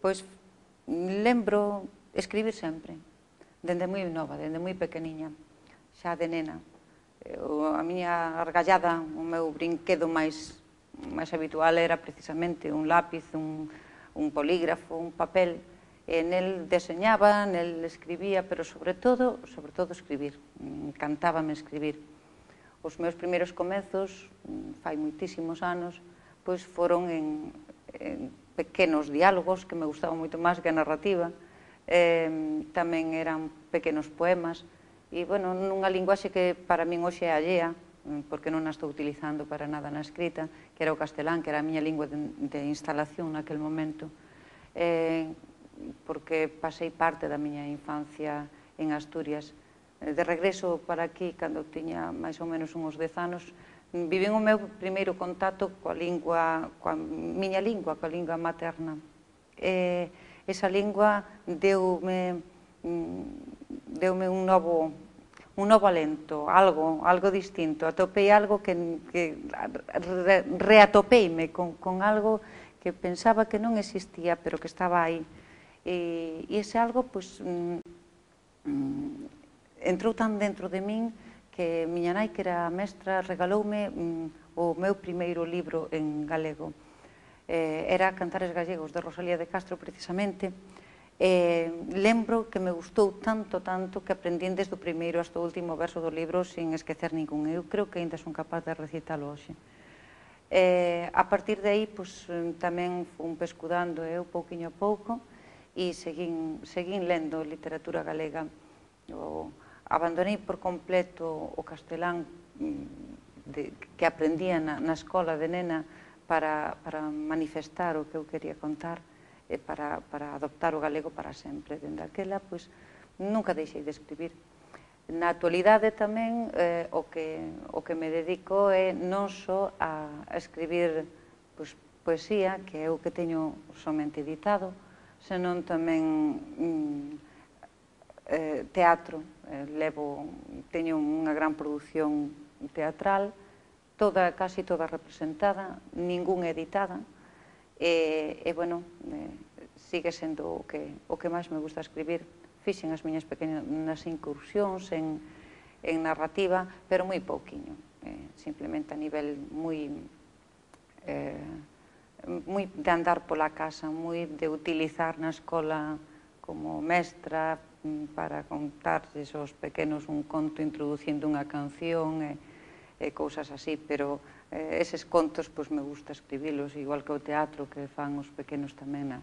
Pois lembro escribir sempre, dende moi nova, dende moi pequeniña, xa de nena. A miña argallada, o meu brinquedo máis habitual era precisamente un lápiz, un polígrafo, un papel, e nel deseñaba, nel escribía, pero sobre todo escribir. Encantábame escribir. Os meus primeiros comezos, fai moitísimos anos, pois foron en pequenos diálogos, que me gustaban moito máis que a narrativa, tamén eran pequenos poemas, e, bueno, nunha linguaxe que para min hoxe é allea, porque non a estou utilizando para nada na escrita, que era o castelán, que era a miña lingua de instalación naquel momento, porque pasei parte da miña infancia en Asturias. De regreso para aquí, cando tiña máis ou menos uns 10 anos, vivín o meu primeiro contacto coa miña lingua, coa lingua materna. Esa lingua deume un novo alento, algo distinto. Atopei algo que reatopeime con algo que pensaba que non existía, pero que estaba aí. E ese algo, pois, entrou tan dentro de min que miña nai, que era mestra, regaloume o meu primeiro libro en galego. Era Cantares Gallegos, de Rosalía de Castro, precisamente. Lembro que me gustou tanto que aprendín desde o primeiro hasta o último verso do libro sin esquecer ningún. Eu creo que ainda son capaz de recitalo hoxe. A partir de aí, tamén fun pescudando eu pouquiño a pouco e seguín lendo literatura galega. Abandonei por completo o castelán que aprendía na escola de nena para manifestar o que eu quería contar e para adoptar o galego para sempre. Dende aquela, pois, nunca deixei de escribir. Na actualidade tamén o que me dedico é non só a escribir poesía, que é o que teño somente editado, senón tamén teatro. Teño unha gran produción teatral, casi toda representada, ninguna editada, e, bueno, sigue sendo o que máis me gusta escribir. Fixen as miñas pequenas incursións en narrativa, pero moi pouquiño, simplemente a nivel moi de andar pola casa, moi de utilizar na escola como mestra para contarles aos pequenos un conto introducindo unha canción e cousas así, pero eses contos me gusta escribilos, igual que o teatro que fan os pequenos tamén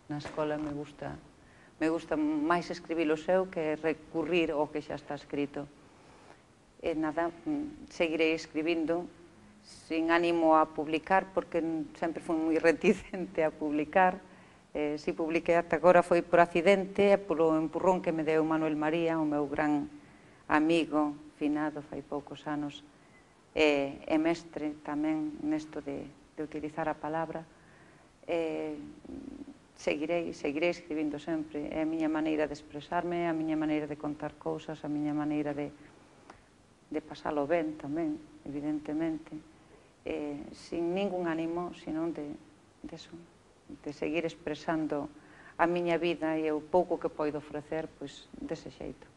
na escola. Me gusta máis escribilos eu que recurrir ao que xa está escrito. E nada, seguirei escribindo sin ánimo a publicar, porque sempre fui moi reticente a publicar. Si publiquei ata agora foi por accidente e polo empurrón que me deu Manuel María, o meu gran amigo, finado fai poucos anos, e mestre tamén nesto de utilizar a palabra. Seguirei escribindo sempre. É a miña maneira de expresarme, a miña maneira de contar cousas, a miña maneira de pasalo ben tamén, evidentemente, sin ningún ánimo, senón de seguir expresando a miña vida e o pouco que poido ofrecer, pois, dese xeito.